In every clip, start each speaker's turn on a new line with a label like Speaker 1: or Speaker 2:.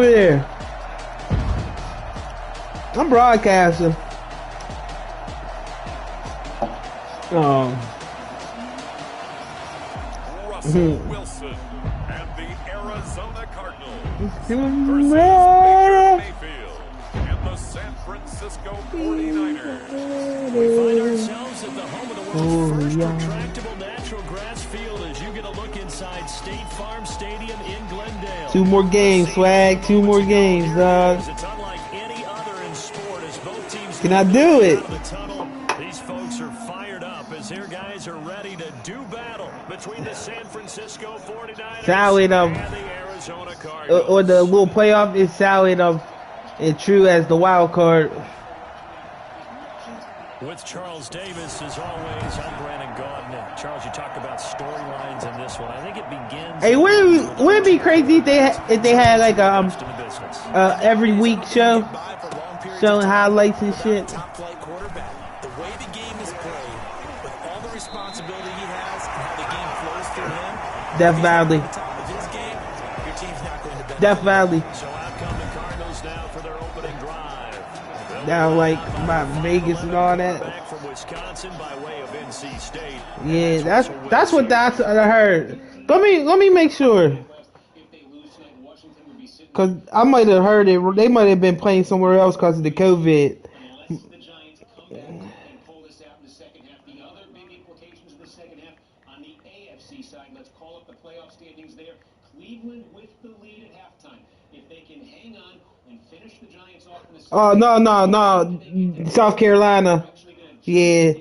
Speaker 1: over there? I'm broadcasting.
Speaker 2: Russell Wilson and the Arizona Cardinals
Speaker 1: versus
Speaker 2: Baker Mayfield and the San Francisco 49ers.
Speaker 3: We find ourselves at the home of the world's first retractable natural grass field as you get a look inside State Farm Stadium in Glendale.
Speaker 1: 2 more games, swag. 2 more games, dog.
Speaker 3: It's unlike any other in sport as both teams
Speaker 1: Can I do it?
Speaker 3: These folks are fired up as their guys are ready to do battle between the San Francisco 49ers and the Arizona Cardinals.
Speaker 1: Or the little playoff is solid and true as the wild card.
Speaker 3: With Charles Davis, as always, I'm Brandon Gaudin. And Charles, you talked about storylines in this one. I think it begins.
Speaker 1: Hey, would it be crazy if they had like every week show showing highlights and shit?
Speaker 4: Top flight quarterback. The way the game is played, with all the responsibility he has and how the game flows through him.
Speaker 1: Death Valley.
Speaker 4: Top of his game, your team's not going to benefit.
Speaker 1: Death Valley.
Speaker 3: So out come the Cardinals now for their opening drive.
Speaker 1: Down like by Vegas and all that.
Speaker 3: Back from Wisconsin by way of NC State.
Speaker 1: Yeah, that's what I heard. Let me make sure. Cause I might have heard it. They might have been playing somewhere else because of the COVID. Oh no, South Carolina. Yeah.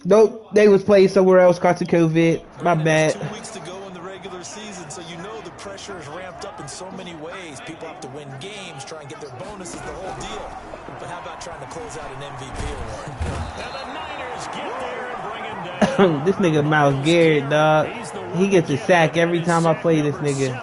Speaker 1: Nope, they was playing somewhere else because of COVID. My bad.
Speaker 4: 2 weeks to go in the regular season, so you know the pressure is ramped up in so many ways. People have to win games, try and get their bonuses, the whole deal. But how about trying to close out an MVP award?
Speaker 3: And the Niners get there and bring him down.
Speaker 1: This nigga Myles Garrett, dog. He gets a sack every time I play this nigga.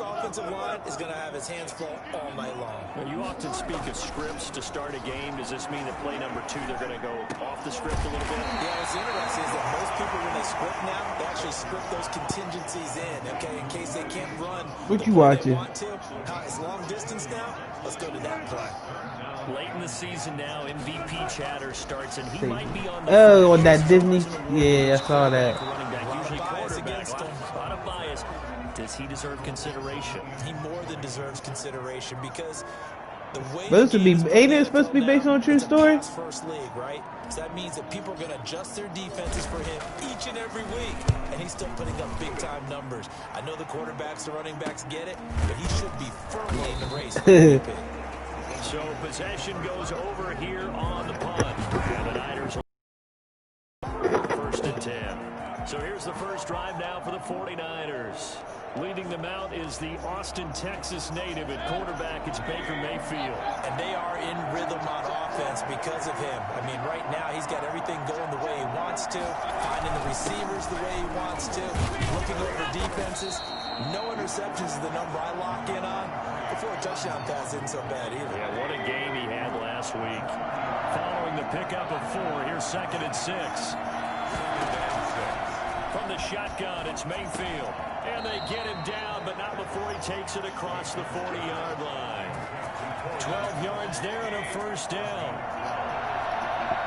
Speaker 4: Offensive line is going to have his hands full all night long.
Speaker 3: Well, you often speak of scripts to start a game. Does this mean that play number 2, they're going to go off the script a little bit?
Speaker 4: Yeah, what's interesting is that most people, when they script now, they actually script those contingencies in, okay, in case they can't run.
Speaker 1: What you watching?
Speaker 4: It's long distance now. Let's go to that play.
Speaker 3: Late in the season now, MVP chatter starts, and he might be on the
Speaker 1: on that Disney. Yeah, I saw that.
Speaker 3: Running back, usually quarterback. A lot of bias. Does he deserve consideration?
Speaker 4: He more than deserves consideration because the way
Speaker 1: ain't it supposed to be based on a true story?
Speaker 4: First league, right? So that means that people are going to adjust their defenses for him each and every week, and he's still putting up big time numbers. I know the quarterbacks, the running backs get it, but he should be firmly in the race.
Speaker 3: So possession goes over here on the punt, and the Niners first and 10. So here's the first drive now for the 49ers. Leading them out is the Austin, Texas native. At quarterback, it's Baker Mayfield.
Speaker 4: And they are in rhythm on offense because of him. I mean, right now, he's got everything going the way he wants to, finding the receivers the way he wants to, looking over defenses. No interceptions is the number I lock in on. Before a touchdown pass isn't so bad either.
Speaker 3: Yeah, what a game he had last week. Following the pickup of 4, here's 2nd and 6. From the shotgun, it's Mayfield. And they get him down, but not before he takes it across the 40-yard line. 12 yards there and a first down.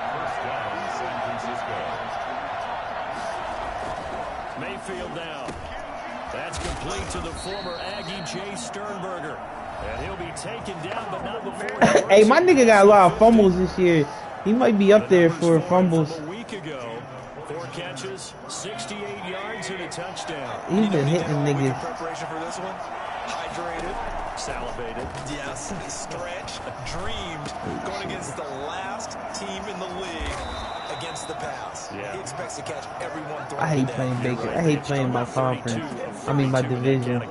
Speaker 2: First down, San Francisco.
Speaker 3: Mayfield now. That's complete to the former Aggie Jay Sternberger. And he'll be taken down, but not before.
Speaker 1: Hey, my nigga got a lot of fumbles this year. He might be up there for fumbles.
Speaker 3: A week ago. 4 catches, 68 yards, and a touchdown.
Speaker 1: He's been hitting niggas.
Speaker 4: Preparation for this one? Hydrated.
Speaker 3: Salivated.
Speaker 4: Yes. Stretched. Dreamed. Going against the last team in the league against the pass.
Speaker 3: Yeah.
Speaker 4: He expects to catch everyone.
Speaker 1: I hate playing Baker. I hate playing my conference. I mean my division.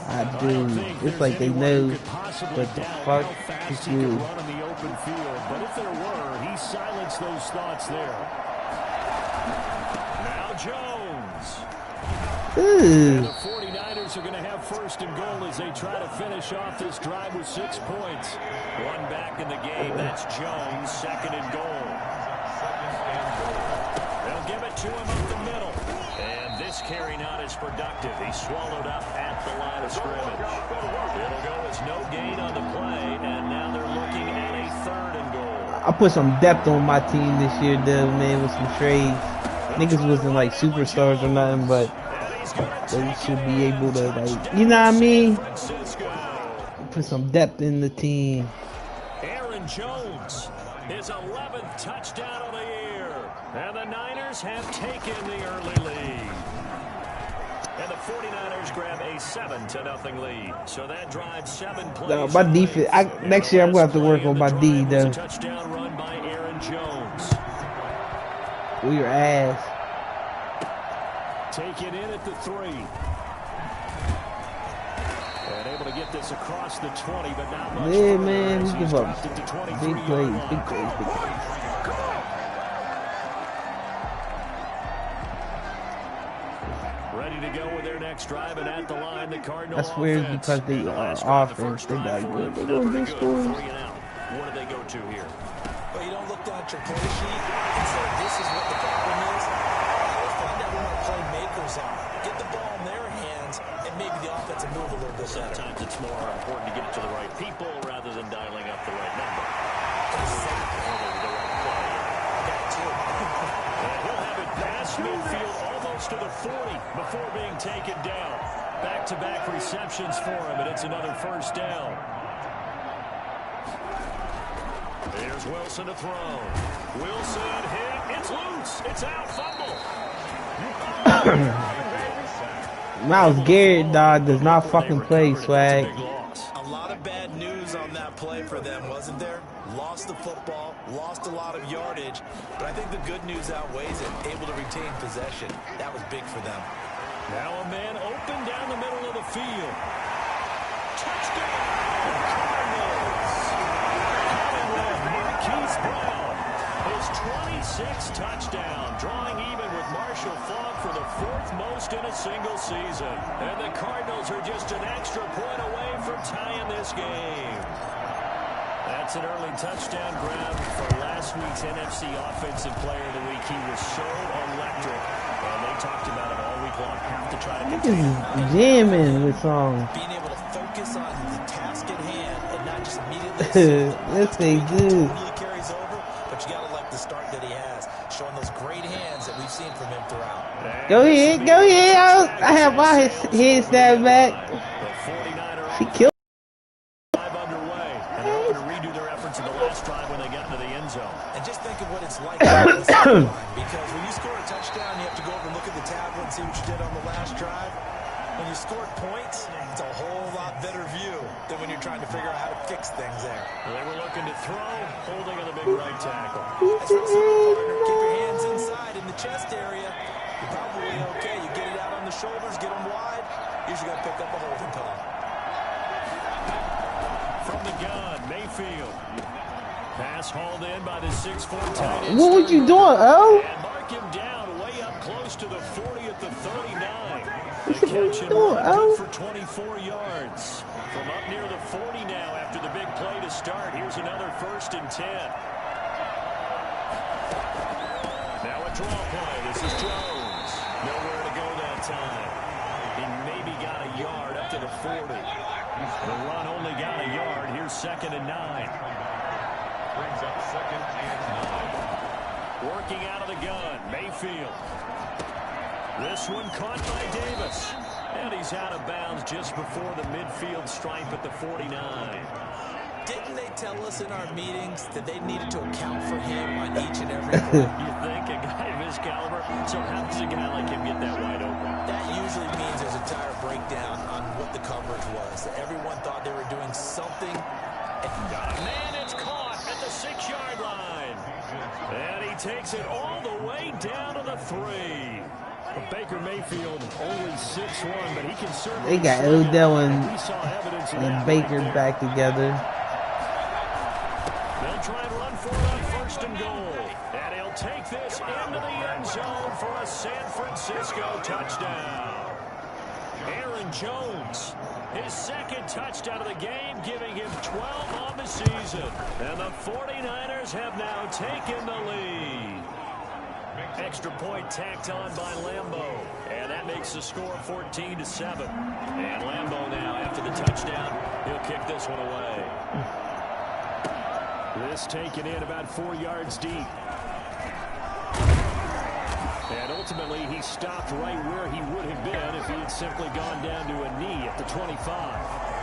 Speaker 1: I do. It's like they know what the fuck is you.
Speaker 3: But if there were, he silenced those thoughts there. Now Jones.
Speaker 1: Ooh.
Speaker 3: The 49ers are going to have first and goal as they try to finish off this drive with 6 points. One back in the game. That's Jones. 2nd and goal. They'll to him up the middle. And this carry not as productive. He's swallowed up at the line of scrimmage. It'll go as no gain on the play, and now they're looking at a 3rd and goal.
Speaker 1: I put some depth on my team this year, though, man, with some trades. Niggas wasn't like superstars or nothing, but they should be able to, like, you know what I mean? Put some depth in the team.
Speaker 3: Aaron Jones, his 11th touchdown of the year. And the Niners have taken the early lead. And the 49ers grab a 7-0 lead. So that drives 7 plays.
Speaker 1: No, my defense. Next year I'm gonna have to work on my D, though.
Speaker 3: Touchdown run by Aaron Jones.
Speaker 1: We are ass.
Speaker 3: Take it in at the 3. And able to get this across the 20, but not much.
Speaker 1: Yeah, man, we give up big plays, big plays, big plays.
Speaker 3: Ready to go with their next drive, and at the line, the Cardinals.
Speaker 1: I swear it's because they are offense. They got good. They go good scores.
Speaker 3: What do they go to here?
Speaker 4: Well, you don't look down at your play sheet and say, this is what the problem is. Let's find out where our playmakers are. Get the ball in their hands, and maybe the offense will move a little bit better.
Speaker 3: Sometimes it's more important to get it to the right people rather than dialing up the right number.
Speaker 4: Exactly.
Speaker 3: The right play.
Speaker 4: That too.
Speaker 3: And he'll have it past midfield almost to the 40 before being taken down. Back-to-back receptions for him, and it's another 1st down. Here's Wilson to throw. Wilson hit. It's loose. It's out. Fumble.
Speaker 1: Myles Garrett, dog, does not fucking play, swag.
Speaker 4: A lot of bad news on that play for them, wasn't there? Lost the football, lost a lot of yardage, but I think the good news outweighs it. Able to retain possession. That was big for them.
Speaker 3: Now a man open down the middle of the field. Touchdown! Marquise Brown, his 26th touchdown, drawing even with Marshall Faulk for the 4th most in a single season. And the Cardinals are just an extra point away from tying this game. That's an early touchdown grab for last week's NFC Offensive Player of the Week. He was so electric, and they talked about it all week long. Have to try to
Speaker 1: Niggas jamming with songs.
Speaker 4: Being able to focus on the task at hand and not just immediately.
Speaker 1: Yes, they do.
Speaker 4: Totally carries over, but you gotta like the start that he has, showing those great hands that we've seen from him throughout.
Speaker 1: Go ahead, go ahead. I have my head snap back. She killed.
Speaker 4: And just think of what it's like on this line, because when you score a touchdown, you have to go over and look at the tablet and see what you did on the last drive. When you scored points, it's a whole lot better view than when you're trying to figure out how to fix things there.
Speaker 3: They were looking to throw, holding on the big right tackle.
Speaker 4: That's what's partner. Keep your hands inside in the chest area. You're probably okay. You get it out on the shoulders, get them wide. Usually got to pick up a holding call.
Speaker 3: From the gun, Mayfield. Pass hauled in by the 6'4" tight end.
Speaker 1: What were you doing, oh?
Speaker 3: And mark him down way up close to the 40 at the 39.
Speaker 1: What you doing, oh?
Speaker 3: For 24 yards. From up near the 40 now after the big play to start. Here's another 1st and 10. Now a draw play. This is Jones. Nowhere to go that time. He maybe got a yard up to the 40. The run only got a yard. Here's 2nd and 9.
Speaker 2: Brings up 2nd and 9.
Speaker 3: Working out of the gun, Mayfield. This one caught by Davis. And he's out of bounds just before the midfield stripe at the 49.
Speaker 4: Didn't they tell us in our meetings that they needed to account for him on each and every play?
Speaker 3: You think a guy of his caliber? So how does a guy like him get that wide open?
Speaker 4: That usually means there's a tire breakdown on what the coverage was. Everyone thought they were doing something.
Speaker 3: Man, it's caught at the 6-yard line. And he takes it all the way down to the 3. Baker Mayfield only 6'1", but he can certainly.
Speaker 1: They got Odell and Baker back together.
Speaker 3: They'll try and run for it on 1st and goal. And he'll take this into the end zone for a San Francisco touchdown. Aaron Jones, his 2nd touchdown of the game, giving him 12 on the season. And the 49ers have now taken the lead. Extra point tacked on by Lambo. And that makes the score 14-7. And Lambo now, after the touchdown, he'll kick this one away. This taken in about 4 yards deep. And ultimately, he stopped right where he would have been if he had simply gone down to a knee at the 25.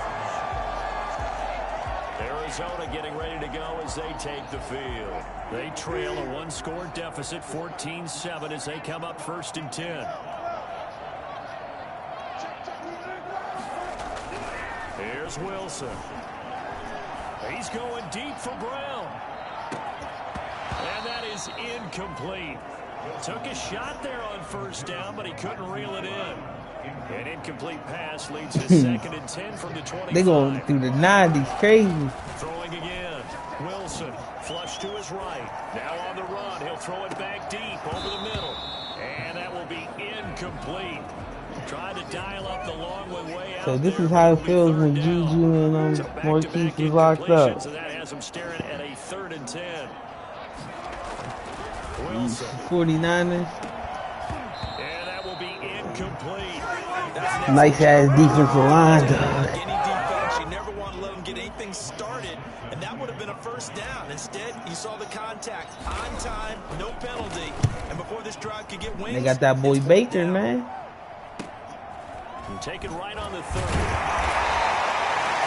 Speaker 3: Arizona getting ready to go as they take the field. They trail a one-score deficit, 14-7, as they come up 1st and 10. Here's Wilson. He's going deep for Brown. And that is incomplete. Took a shot there on 1st down, but he couldn't reel it in. An incomplete pass leads to 2nd and 10 from the 25.
Speaker 1: They going through the 90s, crazy.
Speaker 3: Throwing again. Wilson, flush to his right. Now on the run. He'll throw it back deep over the middle. And that will be incomplete. Trying to dial up the long way out.
Speaker 1: So this is how it feels when Juju and Marquise is locked up.
Speaker 3: So that has him staring at a 3rd and 10. Wilson.
Speaker 1: 49ers.
Speaker 3: And that will be incomplete.
Speaker 1: Nice ass defensive line, dog.
Speaker 4: Any defense, you never want to let them get anything started, and that would have been a 1st down. Instead, you saw the contact on time, no penalty, and before this drive could get wings,
Speaker 1: They got that boy Baker, man.
Speaker 3: And take it right on the 3rd.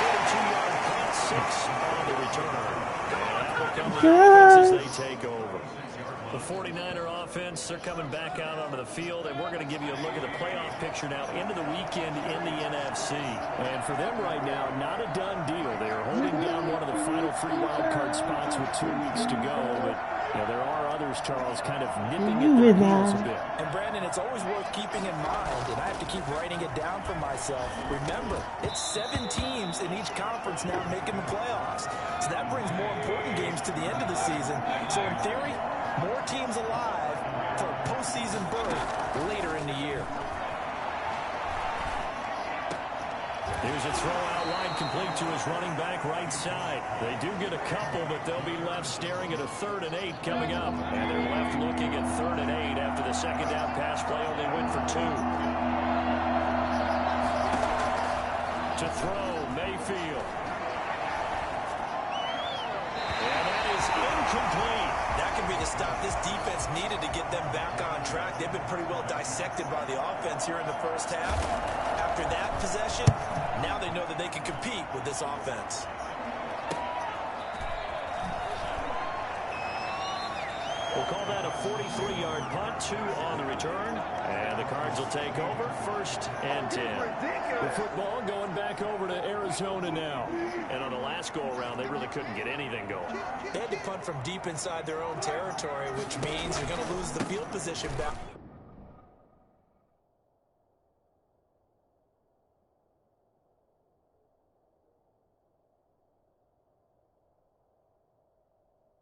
Speaker 3: 42-yard punt, 6 on the return. And that will come to the offense as they take over. The 49er offense, they're coming back out onto the field, and we're going to give you a look at the playoff picture now into the weekend in the NFC. And for them right now, not a done deal. They are holding down one of the final 3 wild card spots with 2 weeks to go, but you know, there are others, Charles, kind of nipping at their heels a bit.
Speaker 4: And Brandon, it's always worth keeping in mind, and I have to keep writing it down for myself. Remember, it's 7 teams in each conference now making the playoffs. So that brings more important games to the end of the season. So in theory, more teams alive for a postseason berth later in the year.
Speaker 3: Here's a throw out wide, complete to his running back right side. They do get a couple, but they'll be left staring at a 3rd and 8 coming up. And they're left looking at 3rd and 8 after the 2nd down pass play only went for 2. To throw, Mayfield. And that is incomplete.
Speaker 4: That could be the stop this defense needed to get them back on track. They've been pretty well dissected by the offense here in the 1st half. After that possession, now they know that they can compete with this offense.
Speaker 3: We'll call that a 43-yard punt, 2 on the return. And the Cards will take over, 1st and 10. The football going back over to Arizona now. And on the last go-around, they really couldn't get anything going.
Speaker 4: They had to punt from deep inside their own territory, which means you're going to lose the field position back.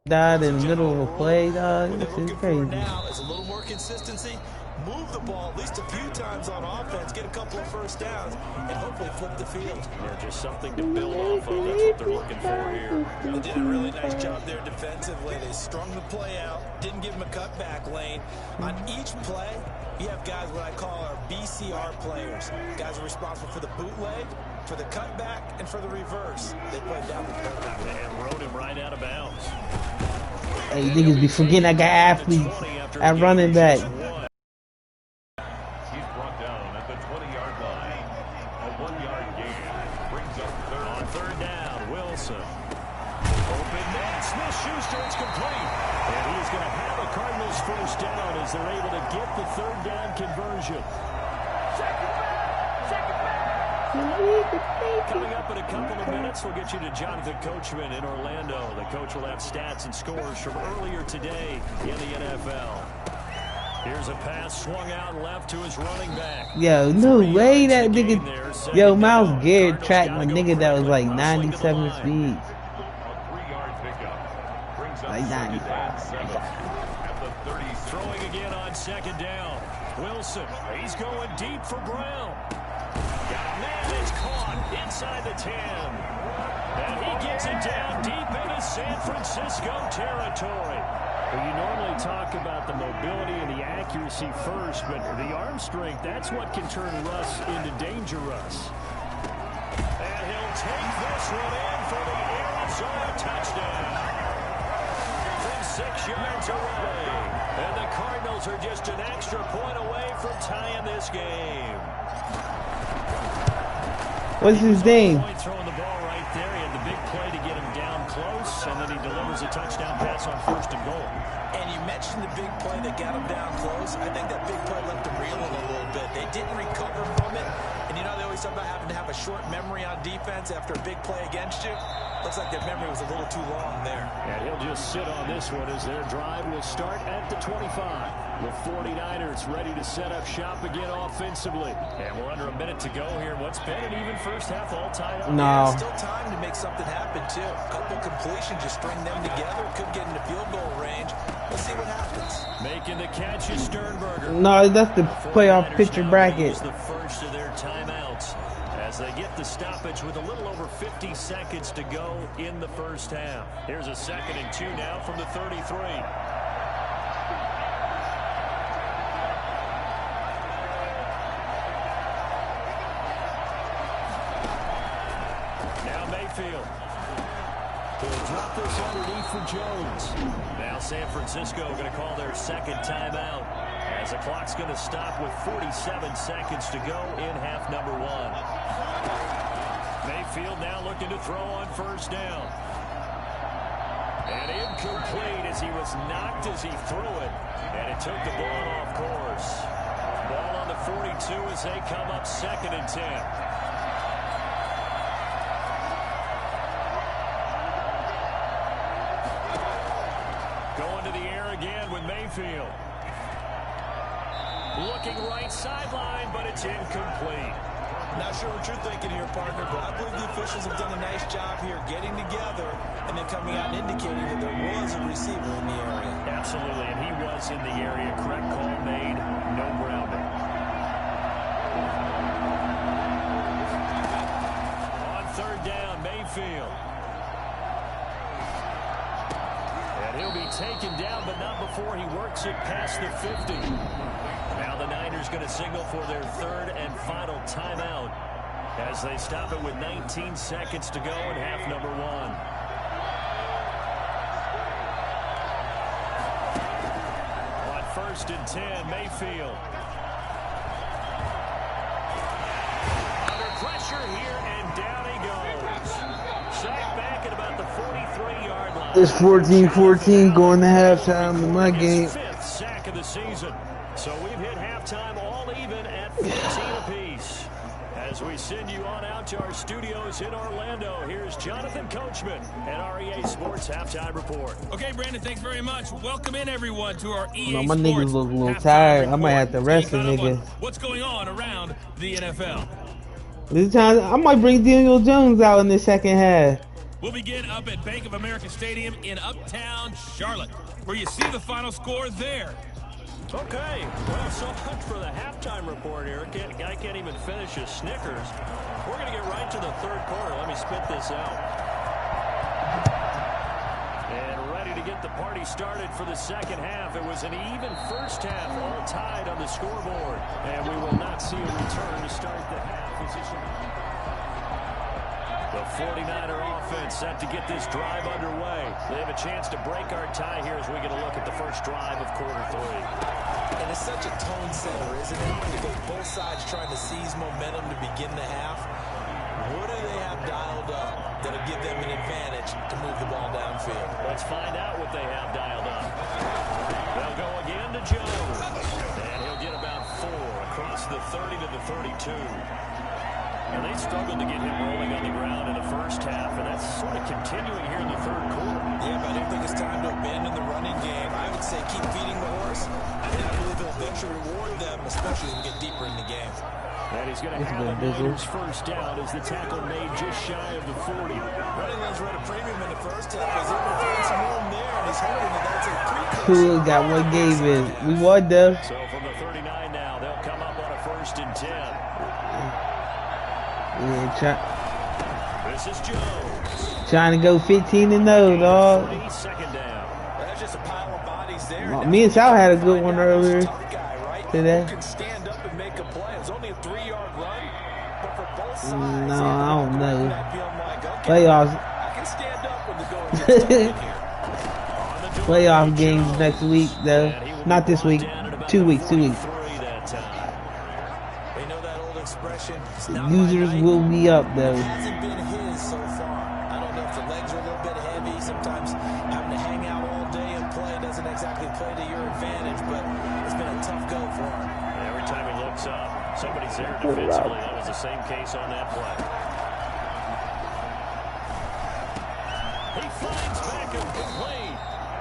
Speaker 1: Died in the middle of a play, dog.
Speaker 4: What
Speaker 1: This
Speaker 4: they're
Speaker 1: is
Speaker 4: looking for
Speaker 1: crazy.
Speaker 4: now is a little more consistency. Move the ball at least a few times on offense, get a couple of 1st downs, and hopefully flip the field.
Speaker 3: Yeah, just something to build off of. That's what they're looking for here.
Speaker 4: They did a really nice job there defensively. They strung the play out, didn't give him a cutback lane. On each play, you have guys what I call our BCR players. Guys are responsible for the bootleg, for the cutback, and for the reverse. They played down the field
Speaker 3: And rode him right out of bounds.
Speaker 1: Hey, niggas be forgetting I got athletes at running back.
Speaker 2: He's brought down at the 20-yard line. A 1-yard gain brings up 3rd.
Speaker 3: On 3rd down, Wilson. Open man, Smith-Schuster, it's complete. And he's going to have a Cardinals 1st down as they're able to get the 3rd down conversion. Coming up in a couple of minutes, we'll get you to Jonathan Coachman in Orlando. The coach will have stats and scores from earlier today in the NFL. Here's a pass swung out left to his running back.
Speaker 1: Yo, no way that nigga. Yo, Miles Garrett tracked my nigga that was like 97 speed.
Speaker 2: A 3-yard pickup brings up
Speaker 1: Like 90.
Speaker 2: at the 30.
Speaker 3: Throwing again on 2nd down. Wilson, he's going deep for Brown. Man, it's caught inside the 10. And he gets it down deep into San Francisco territory. Well, you normally talk about the mobility and the accuracy first, but the arm strength, that's what can turn Russ into Danger Russ. And he'll take this one in for the Arizona touchdown. From 6 yards away. And the Cardinals are just an extra point away from tying this game.
Speaker 1: What's his name?
Speaker 3: Throwing the ball right there. He had the big play to get him down close, and then he delivers a touchdown pass on 1st and goal.
Speaker 4: And you mentioned the big play that got him down close. I think that big play left him reeling a little bit. They didn't recover from it. And you know, they always talk about having to have a short memory on defense after a big play against you. Looks like their memory was a little too long there.
Speaker 3: And he'll just sit on this one as their drive will start at the 25. The 49ers ready to set up shop again offensively. And we're under a minute to go here. What's been an even first half all tied up?
Speaker 1: No.
Speaker 4: Yeah, still time to make something happen, too. A couple completions, just string them together. Could get into field goal range. We'll see what happens.
Speaker 3: Making the catch is Sternberger.
Speaker 1: No, that's the playoff picture bracket.
Speaker 3: The first of their timeouts as they get the stoppage with a little over 50 seconds to go in the first half. Here's a 2nd and 2 now from the 33. Mayfield. He'll drop this underneath for Jones. Now San Francisco going to call their 2nd timeout as the clock's going to stop with 47 seconds to go in half number 1. Mayfield now looking to throw on 1st down. And incomplete as he was knocked as he threw it. And it took the ball off course. Ball on the 42 as they come up 2nd and 10. Mayfield. Looking right sideline, but it's incomplete.
Speaker 4: Not sure what you're thinking here, partner, but I believe the officials have done a nice job here getting together and then coming out and indicating that there was a receiver in the area.
Speaker 3: Absolutely, and he was in the area. Correct call made, no grounding. On 3rd down, Mayfield. He'll be taken down, but not before he works it past the 50. Now the Niners going to signal for their 3rd and final timeout as they stop it with 19 seconds to go in half number 1. On 1st and 10, Mayfield. Under pressure here, and down he goes. Sacked back at about the 43-yard line.
Speaker 1: It's 14-14 going to halftime in my game.
Speaker 3: 5th sack of the season. So we've hit halftime all even at 14 apiece. As we send you on out to our studios in Orlando, here's Jonathan Coachman at REA Sports Halftime Report.
Speaker 5: Okay, Brandon, thanks very much. Welcome in, everyone, to our EA
Speaker 1: No, my
Speaker 5: Sports
Speaker 1: niggas look a little
Speaker 5: Halftime
Speaker 1: tired. I
Speaker 5: Report.
Speaker 1: might have to rest a
Speaker 5: Keep up
Speaker 1: nigga.
Speaker 5: on what's going on around the NFL?
Speaker 1: This time, I might bring Daniel Jones out in the 2nd half.
Speaker 5: We'll begin up at Bank of America Stadium in Uptown Charlotte, where you see the final score there.
Speaker 3: Okay, well, so much for the halftime report here. Guy can't even finish his Snickers. We're going to get right to the 3rd quarter. Let me spit this out. And ready to get the party started for the 2nd half. It was an even first half, all tied on the scoreboard. And we will not see a return to start the half. The 49er offense set to get this drive underway. They have a chance to break our tie here as we get a look at the first drive of quarter 3.
Speaker 4: And it's such a tone setter, isn't it? Because both sides trying to seize momentum to begin the half. What do they have dialed up that'll give them an advantage to move the ball downfield?
Speaker 3: Let's find out what they have dialed up. They'll go again to Jones. And he'll get about 4 across the 30 to the 32. And they struggled to get him rolling on the ground in the first half, and that's sort of continuing here in the 3rd quarter.
Speaker 4: Yeah, but I don't think it's time to abandon the running game. I would say keep feeding the horse, and I believe it'll eventually reward them, especially as we get deeper in the game.
Speaker 3: And he's going to have the Niners first down as the tackle made just shy of the 40.
Speaker 4: Running lanes were at a premium in the first half. He's able to find some room there, and he's hoping that that's a precursor.
Speaker 1: Cool, got one game in. We won though.
Speaker 3: So from the 39 now, they'll come up on a 1st and 10.
Speaker 1: Yeah,
Speaker 3: This is Jones.
Speaker 1: trying to go 15-0, dog.
Speaker 3: 2nd down.
Speaker 4: That's just a pile of bodies there.
Speaker 1: Me and Sal had a good one earlier
Speaker 4: Tough guy, right?
Speaker 1: today.
Speaker 4: Who can stand up and make a play. It was only a 3-yard run, but for both sides,
Speaker 1: No, I don't know.
Speaker 4: like, okay,
Speaker 1: Playoffs.
Speaker 4: I can stand up when the going gets tough in here.
Speaker 1: Playoff games next week, though. Not this week. 2 weeks. 2 weeks.
Speaker 4: They know that old expression.
Speaker 1: Users will be up, though.
Speaker 4: It hasn't been his so far. I don't know if the legs are a little bit heavy. Sometimes having to hang out all day and play doesn't exactly play to your advantage, but it's been a tough go for him.
Speaker 3: Every time he looks up, somebody's there defensively. That was the same case on that play. He finds back a complete.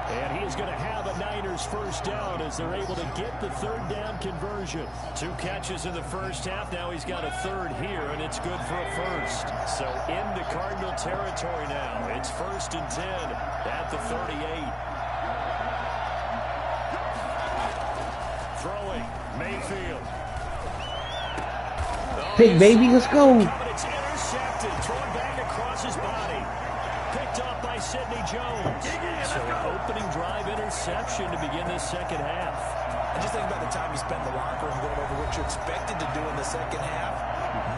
Speaker 3: And he is going to have a Niners first down as they're able to get the third down conversion. 2 catches in the first half. Now he's got a third here, and it's good for a first. So into Cardinal territory now. It's 1st and 10 at the 38. Throwing, Mayfield.
Speaker 1: Pick, baby, let's go.
Speaker 3: It's intercepted. Thrown back across his body. Picked up by Sidney Jones. So an opening drive interception to begin this second half.
Speaker 4: And just think about the time you spent in the locker room going over what you expected to do in the second half.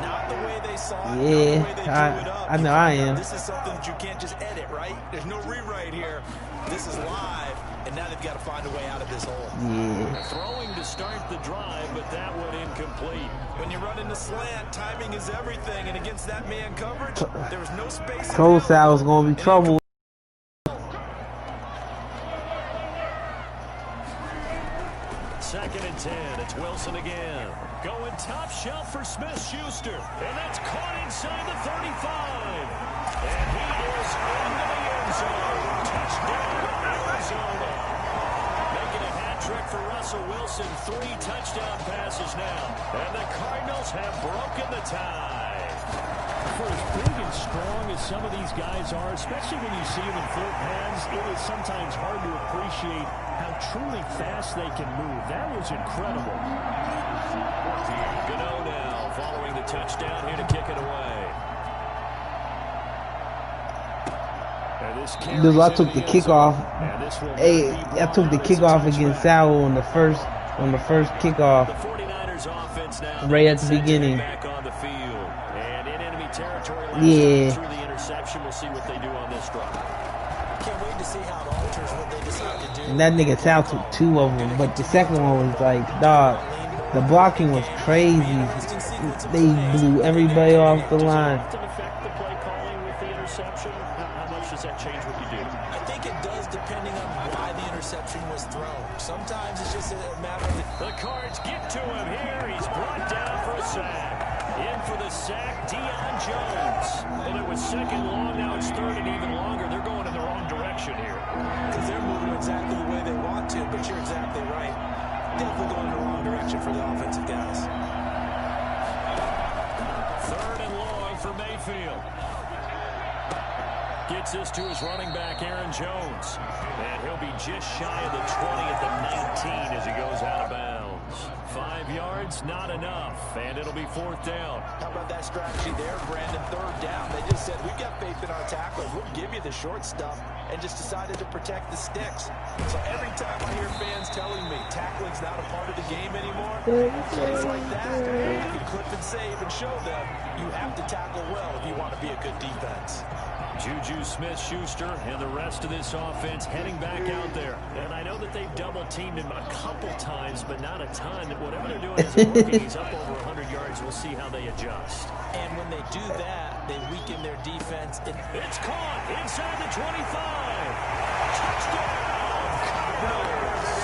Speaker 4: Not the way they saw it,
Speaker 1: Yeah,
Speaker 4: not the way they drew it up.
Speaker 1: I know I am.
Speaker 4: This is something that you can't just edit, right? There's no rewrite here. This is live, and now they've got to find a way out of this hole.
Speaker 1: Yeah.
Speaker 3: Throwing to start the drive, but that went incomplete.
Speaker 4: When you run in the slant, timing is everything, and against that man coverage, there was no space.
Speaker 1: Told Sal was going to be trouble.
Speaker 3: Second and 10. It's Wilson again. Going top shelf for Smith-Schuster. And that's caught inside the 35. And he is into the end zone. Touchdown, Arizona. Making a hat trick for Russell Wilson. 3 touchdown passes now. And the Cardinals have broken the tie. For as big and strong as some of these guys are, especially when you see them in full pads, it is sometimes hard to appreciate how truly fast they can move. That was incredible. Gano now following the touchdown here to kick it away.
Speaker 1: Dude, I took the kickoff. Hey, I took the kickoff against Sal on the first kickoff.
Speaker 3: The 49ers offense now
Speaker 1: right at the beginning.
Speaker 3: back on the field. And in enemy territory last
Speaker 1: Yeah.
Speaker 3: time through the interception. We'll see what they do on this drive.
Speaker 4: Can't wait to see how it alters what they decide to do.
Speaker 1: And that nigga Sal took 2 of them, but the second one was like, dog, the blocking was crazy. They blew everybody off the line.
Speaker 3: Does it affect the play calling with the interception? How much does that change what you do?
Speaker 4: I think it does depending on why the interception was thrown. Sometimes it's just a matter of
Speaker 3: The Cards get to him here. He's brought down for a sack. In for the sack, Deion Jones. Well, it was second long. Now it's third and even longer. They're going in the wrong direction here.
Speaker 4: because they're moving exactly the way they want to, but you're exactly right. Definitely going in the wrong direction for the offensive guys.
Speaker 3: Third and long for Mayfield. Gets this to his running back, Aaron Jones. And he'll be just shy of the 20 at the 19 as he goes out of bounds. 5 yards, not enough. And it'll be 4th down.
Speaker 4: How about that strategy there, Brandon? 3rd down. They just said, we've got faith in our tacklers. We'll give you the short stuff, and just decided to protect the sticks. So every time I hear fans telling me tackling's not a part of the game anymore, plays like that, you can clip and save and show them you have to tackle well if you want to be a good defense.
Speaker 3: Juju Smith-Schuster and the rest of this offense heading back out there. And I know that they've double-teamed him a couple times, but not a ton. Whatever they're doing is working. He's up over 100 yards. We'll see how they adjust.
Speaker 4: And when they do that, they weaken their defense.
Speaker 3: It's caught inside the 25. Touchdown, Cardinals.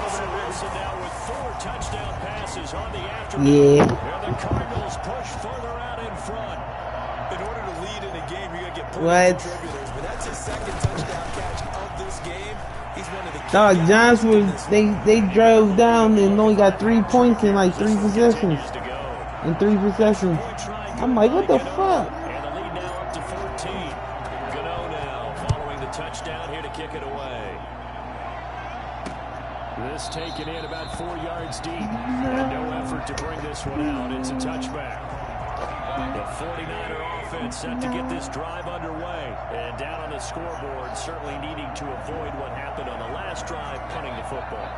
Speaker 3: Russell Wilson now with 4 touchdown passes on the afternoon.
Speaker 1: Yeah.
Speaker 3: And the Cardinals push further out in front.
Speaker 4: In order to lead in a game, you got to get
Speaker 1: What?
Speaker 4: contributors. But that's his 2nd touchdown catch of this game. He's one of the key
Speaker 1: Dog,
Speaker 4: guys.
Speaker 1: Giants were they drove down and only got 3 points in like 3 possessions.
Speaker 3: To go.
Speaker 1: In 3 possessions. I'm like, what the fuck?
Speaker 3: And the lead now up to 14. Gano now following the touchdown here to kick it away. This taken in about 4 yards deep. And no effort to bring this one out. It's a touchback. The 49er offense set to get this drive underway. And down on the scoreboard, certainly needing to avoid what happened on the last drive, punting the football.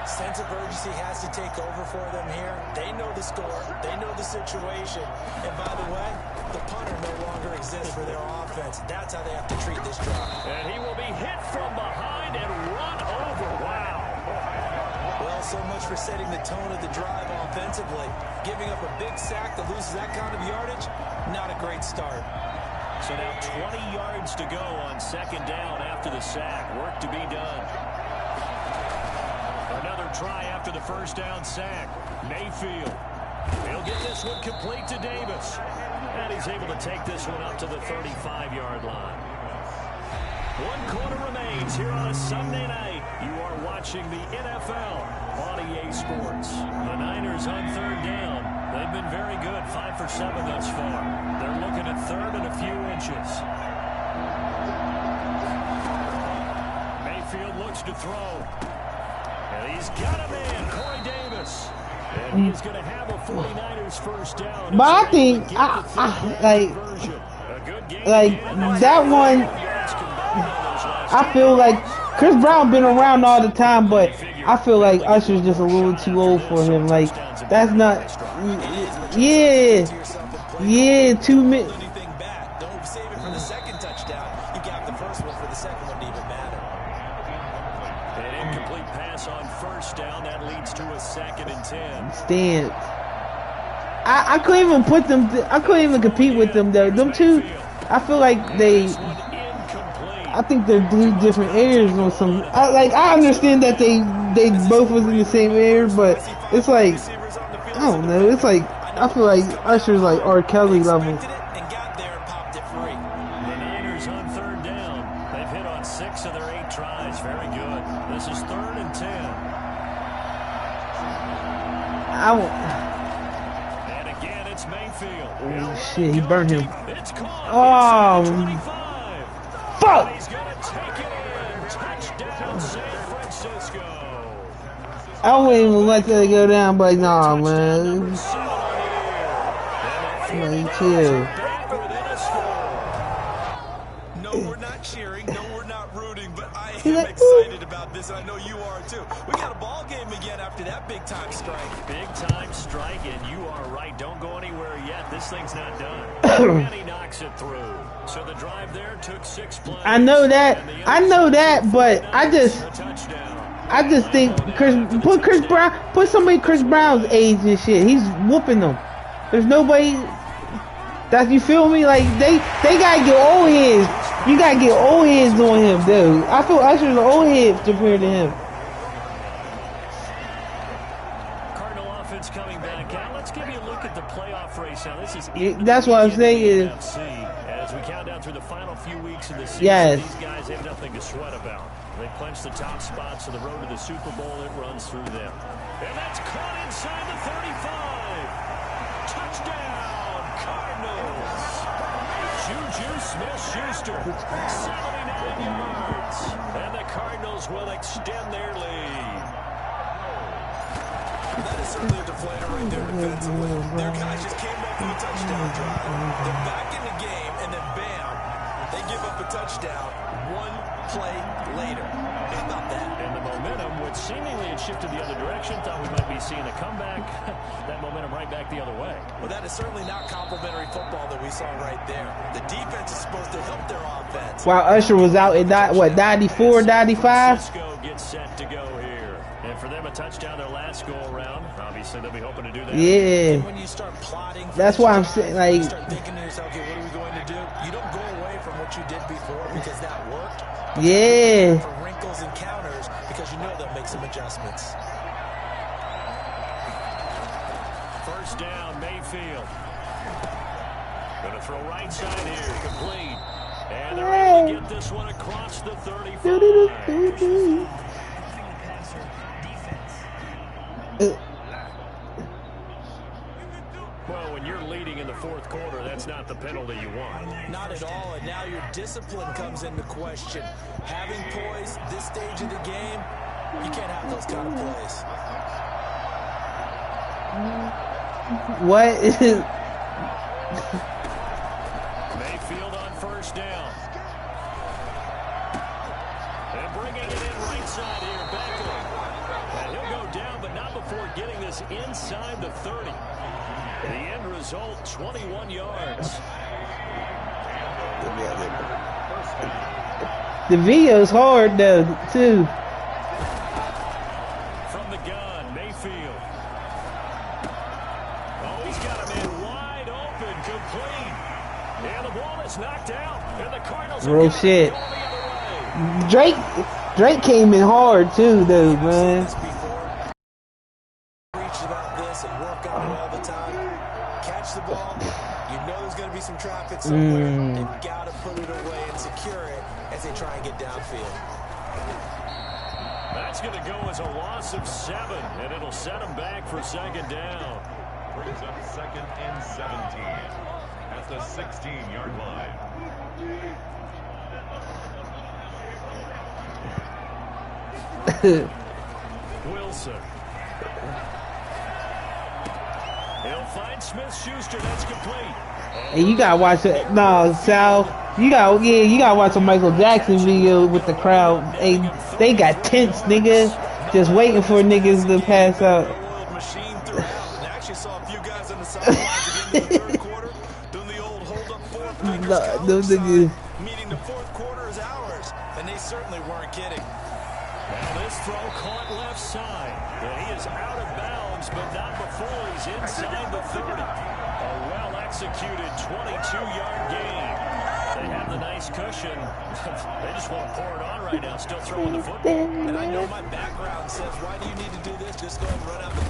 Speaker 4: Sense of urgency has to take over for them here. They know the score. They know the situation. And by the way, the punter no longer exists for their offense. That's how they have to treat this drive.
Speaker 3: And he will be hit from behind and run over. Wow.
Speaker 4: Well, so much for setting the tone of the drive offensively. Giving up a big sack that loses that kind of yardage, not a great start.
Speaker 3: So now 20 yards to go on second down after the sack. Work to be done. Another try after the first down sack. Mayfield. He'll get this one complete to Davis. And he's able to take this one up to the 35-yard line. 1 quarter remains here on a Sunday night. You are watching the NFL on EA Sports. The Niners on third down. They've been very good, 5 for 7 thus far. They're looking at third and a few inches. Mayfield looks to throw. And he's got a man, Corey Davis. And he is going to have a 49ers first down.
Speaker 1: But I think, like that one, I feel like Chris Brown been around all the time, but I feel like Usher's just a little too old for him. Like, that's not, yeah, 2 minutes.
Speaker 4: Don't save it for the second touchdown. You got the first one for the second one to even matter.
Speaker 3: An incomplete pass on first down. That leads to a 2nd and 10.
Speaker 1: Stance. I couldn't even put them. I couldn't even compete with them though. Them two, I feel like they. I think they're 3 different areas or something. I understand that they both was in the same area, but it's like I don't know. It's like I feel like Usher's like R. Kelly level.
Speaker 3: The Niners on third down. They've hit on 6 of their 8 tries. Very good. This is 3rd and 10. And again, it's Mayfield.
Speaker 1: Oh shit! He burned him.
Speaker 3: It's caught.
Speaker 1: Oh, fuck!
Speaker 3: He's going to take it in. Touchdown, San Francisco.
Speaker 1: I wouldn't even let that go down, but nah, man. Man, chill.
Speaker 4: No, we're not cheering. No, we're not rooting, but I am excited about this. I know you are too. We got a ball game again after that big-time strike.
Speaker 3: Big-time strike, and you are right. Don't go anywhere yet. This thing's not done. And he knocks it through. So the drive there took 6 plays.
Speaker 1: I know that, but I just think put somebody Chris Brown's age and shit. He's whooping them. There's nobody that, you feel me? Like they gotta get old heads. You gotta get old heads on him, dude. I feel Usher's old head compared to him.
Speaker 3: Cardinal offense coming back out. Let's give you a look at the playoff race now. This is
Speaker 1: That's what I'm saying.
Speaker 3: As we count down through the final few weeks of the season,
Speaker 1: yes.
Speaker 3: These guys have nothing to sweat about. They clinch the top spots of the road to the Super Bowl. It runs through them. And that's caught inside the 35. Touchdown, Cardinals. Juju Smith-Schuster, 79 yards. And the Cardinals will extend their lead.
Speaker 4: That is certainly a deflator right there defensively. Their guys just came up with a touchdown drive. They're back in the game, and then bam, they give up a touchdown 1 play later. How about that?
Speaker 3: And the momentum, which seemingly had shifted the other direction, thought we might be seeing a comeback. That momentum right back the other way.
Speaker 4: Well, that is certainly not complimentary football that we saw right there. The defense is supposed to help their offense.
Speaker 1: While Usher was out in 94, 95?
Speaker 3: Francisco gets set to go here. And for them, a touchdown their last go around. Obviously, they'll be hoping to do that.
Speaker 1: Yeah.
Speaker 4: And when you start plotting,
Speaker 1: that's why I'm saying, like,
Speaker 4: you start thinking to yourself, okay, what are we going to do? You don't go away from what you did before because that worked.
Speaker 1: Yeah.
Speaker 4: For wrinkles and counters because you know they'll make some adjustments.
Speaker 3: First down, Mayfield. Going to throw right side here, complete. And they're able to get this one across the 35. Well, when you're leading in the 4th quarter, that's not the penalty you want.
Speaker 4: Not at all, and now your discipline comes into question. Having poise this stage of the game, you can't have those kind of plays.
Speaker 1: What is
Speaker 3: Mayfield on first down. And bringing it in right side here, Beckham. And he'll go down, but not before getting this inside the 30. The end result, 21 yards.
Speaker 1: The video's hard though, too.
Speaker 3: From the gun, Mayfield. Oh, he's got a man wide open, complete. And the ball is knocked out. And the Cardinals
Speaker 1: Real shit. Drake came in hard too, though, man.
Speaker 4: Preach about this and work on it all the time. Catch the ball. You know there's going to be some traffic somewhere. They've got to put it away and secure it as they try and get downfield.
Speaker 3: That's going to go as a loss of 7, and it'll set them back for second down.
Speaker 2: Brings up 2nd and 17 at the 16-yard line.
Speaker 3: Wilson. He'll find Smith-Schuster. That's complete.
Speaker 1: And you gotta watch it. No, Sal. You gotta watch a Michael Jackson video with the crowd. Hey, they got tents, nigga, just waiting for niggas to pass out.
Speaker 4: Machine throughout. And actually saw a few guys on the sidelines again in the third quarter doing the old hold-up
Speaker 1: Niggas.
Speaker 4: meaning the fourth quarter is ours. And they certainly weren't kidding.
Speaker 3: Now this throw caught left side. And he is out of bounds, but not before he's inside the 30. A well-executed 22-yard gain. They have the nice cushion. They just want to pour it on right now, still throwing the football.
Speaker 4: And I know my background says, why do you need to do this? Just go and run out the
Speaker 1: Oh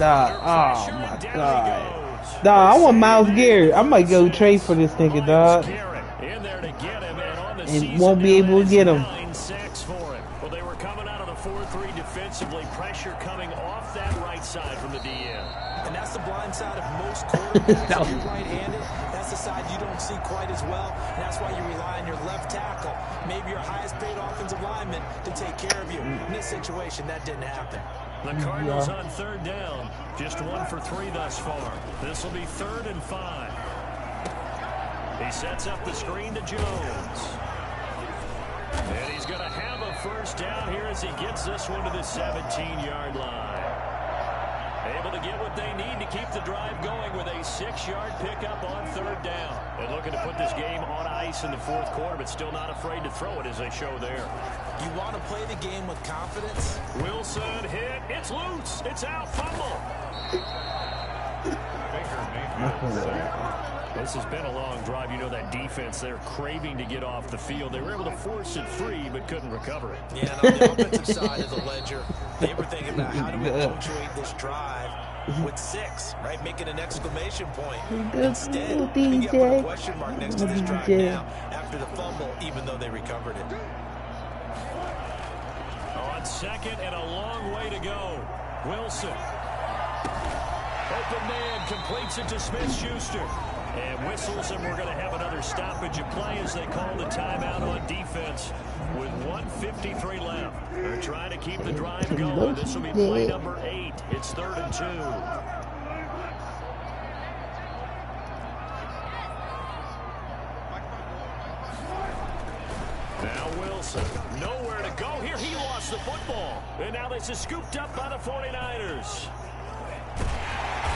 Speaker 1: my god. Dog, I want Myles Garrett. I might go trade for this nigga, dog.
Speaker 3: In there to get him, and on the
Speaker 1: And won't be able to get him.
Speaker 3: 9 sacks for him. Well, they were coming out of the 4-3 defensively. Pressure coming off that right side from the DN.
Speaker 4: And that's the blind side of most quarterbacks. If you're right-handed, that's the side you don't see quite as well. And that's why you rely on your left tackle, maybe your highest-paid offensive lineman, to take care of you. In this situation, that didn't happen.
Speaker 3: The Cardinals on third down, just 1 for 3 thus far. This will be 3rd and 5. He sets up the screen to Jones. And he's going to have a first down here as he gets this one to the 17-yard line. Able to get what they need to keep the drive going with a 6-yard pickup on third down. And looking to put this game on ice in the fourth quarter, but still not afraid to throw it as they show there.
Speaker 4: You want to play the game with confidence?
Speaker 3: Wilson hit. It's loose. It's out. Fumble. This has been a long drive. You know that defense, they're craving to get off the field. They were able to force it free, but couldn't recover it.
Speaker 4: Yeah, and on the offensive side of the ledger, they were thinking about how do we punctuate this drive with 6, right? Making an exclamation point. Instead, we get put a question mark next to this drive now after the fumble, even though they recovered it.
Speaker 3: On second and a long way to go. Wilson. Open man completes it to Smith-Schuster. And whistles, and we're going to have another stoppage of play as they call the timeout on defense with 1:53 left. They're trying to keep the drive going. This will be play number 8. It's 3rd and 2. Now Wilson, nowhere to go here. He lost the football. And now this is scooped up by the 49ers.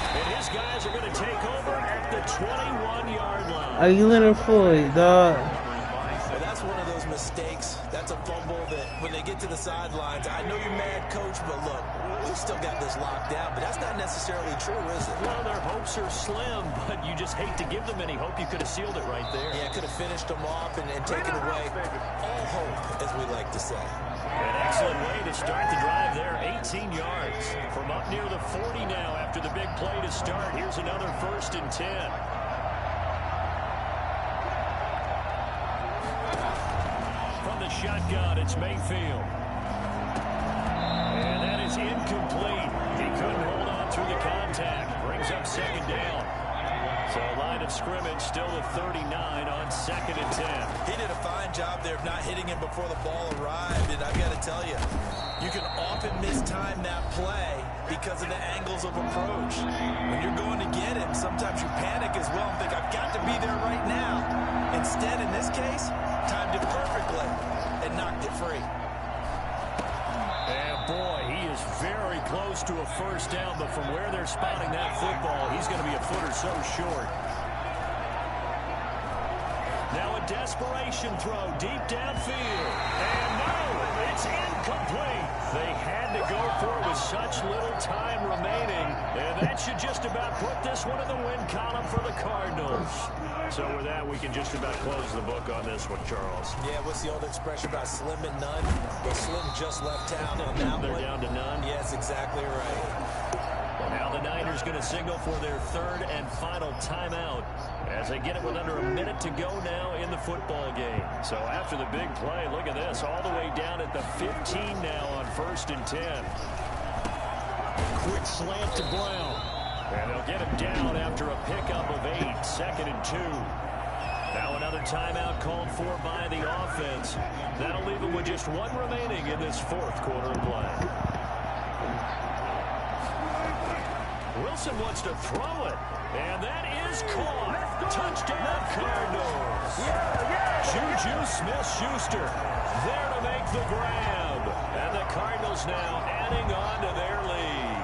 Speaker 3: And his guys are going to take over at the 21-yard line.
Speaker 1: Are you Leonard Floyd, dog?
Speaker 4: Well, that's one of those mistakes. That's a fumble that when they get to the sidelines, I know you're mad, coach, but look, we still got this locked down. But that's not necessarily true, is it?
Speaker 3: Well, their hopes are slim, but you just hate to give them any hope. You could have sealed it right there.
Speaker 4: Yeah, could have finished them off and taken away all hope, as we like to say.
Speaker 3: An excellent way to start the drive there. 18 yards from up near the 40 now after the big play to start. Here's another 1st and 10. From the shotgun, it's Mayfield. And that is incomplete. He couldn't hold on through the contact. Brings up 2nd down. So line of scrimmage still at 39 on 2nd and 10.
Speaker 4: He did a fine job there of not hitting him before the ball arrived. And I've got to tell you, you can often mistime that play because of the angles of approach. When you're going to get him, sometimes you panic as well and think, I've got to be there right now. Instead, instead, in this case, timed it perfectly and knocked it free.
Speaker 3: And boy, he is very close to a first down, but from where they're spotting that football, he's going to be a foot or so short. Now a desperation throw deep downfield. And no, it's incomplete. They had to go for it with such little time remaining. And that should just about put this one in the win column for the Cardinals. So with that, we can just about close the book on this one, Charles.
Speaker 4: Yeah, what's the old expression about slim and none? Well, Slim just left town on that
Speaker 3: They're
Speaker 4: one.
Speaker 3: down to none.
Speaker 4: Yes, exactly right.
Speaker 3: Now the Niners going to signal for their third and final timeout as they get it with under a minute to go now in the football game. So after the big play, look at this, all the way down at the 15 now on 1st and 10. Quick slant to Brown. And they'll get him down after a pickup of 8, 2nd and 2. Now another timeout called for by the offense. That'll leave them with just one remaining in this 4th quarter of play. Wilson wants to throw it, and that is caught. Touchdown, Cardinals. Juju Smith-Schuster there to make the grab. And the Cardinals now adding on to their lead.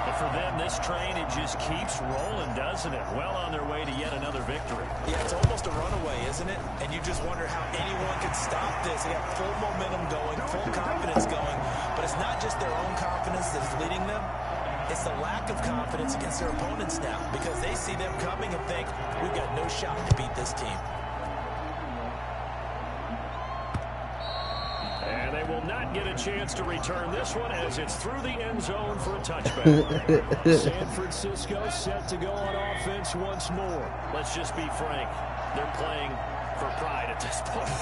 Speaker 3: But for them, this train, it just keeps rolling, doesn't it? Well on their way to yet another victory.
Speaker 4: Yeah, it's almost a runaway, isn't it? And you just wonder how anyone can stop this. They got full momentum going, full confidence going. But it's not just their own confidence that is leading them. It's the lack of confidence against their opponents now because they see them coming and think, we've got no shot to beat this team.
Speaker 3: And they will not get a chance to return this one as it's through the end zone for a touchback. San Francisco set to go on offense once more. Let's just be frank. They're playing for pride at this point.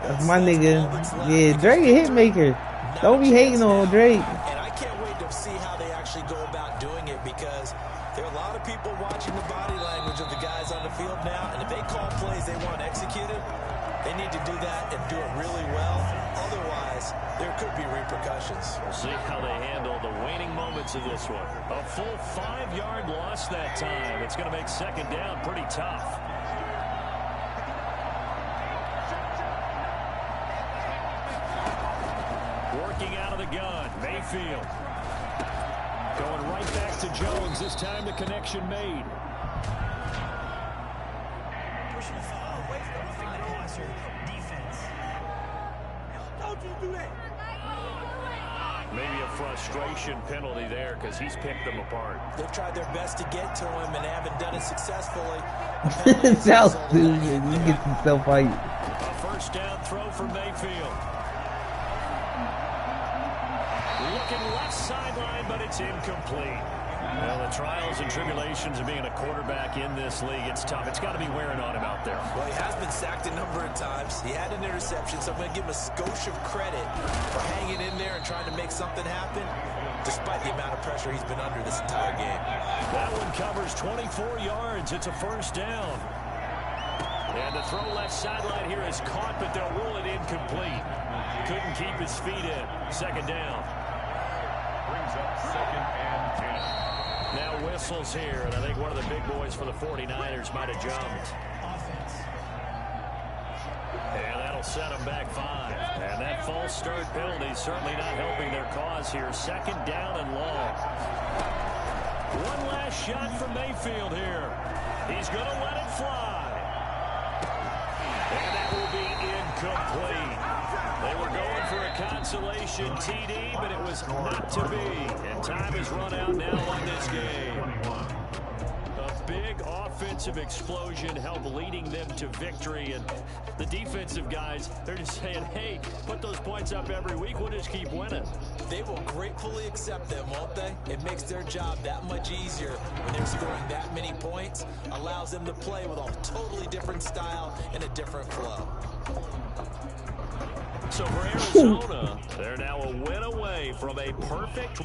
Speaker 1: That's my nigga. Yeah, Drake a hit maker. Don't be hating on Drake.
Speaker 4: And I can't wait to see how they actually go about doing it because there are a lot of people watching the body language of the guys on the field now. And if they call plays they want executed, they need to do that and do it really well. Otherwise, there could be repercussions.
Speaker 3: We'll see how they handle the waning moments of this one. A full 5-yard loss that time. It's going to make 2nd down pretty tough. Working out of the gun, Mayfield. Going right back to Jones. This time the connection made.
Speaker 6: Pushing the ball away from the passer defense. Don't you do that.
Speaker 3: Maybe a frustration penalty there because he's picked them apart.
Speaker 4: They've tried their best to get to him and haven't done it successfully.
Speaker 1: South dude, he gets himself fight.
Speaker 3: A first down throw for Mayfield. Looking left sideline, but it's incomplete. Well, the trials and tribulations of being a quarterback in this league, it's tough. It's got to be wearing on him out there.
Speaker 4: Well, he has been sacked a number of times. He had an interception, so I'm going to give him a skosh of credit for hanging in there and trying to make something happen, despite the amount of pressure he's been under this entire game.
Speaker 3: That one covers 24 yards. It's a first down. And the throw left sideline here is caught, but they'll rule it incomplete. Couldn't keep his feet in. 2nd down.
Speaker 2: Brings up 2nd and 10.
Speaker 3: Now whistles here, and I think one of the big boys for the 49ers might have jumped. And that'll set them back 5. And that false start penalty is certainly not helping their cause here. 2nd down and long. One last shot from Mayfield here. He's going to let it fly. And that will be incomplete. They were going for a consolation TD, but it was not to be. And time has run out now on this game. A big offensive explosion helped leading them to victory. And the defensive guys, they're just saying, hey, put those points up every week. We'll just keep winning.
Speaker 4: They will gratefully accept them, won't they? It makes their job that much easier when they're scoring that many points. Allows them to play with a totally different style and a different flow.
Speaker 3: So for Arizona, they're now a win away from a perfect...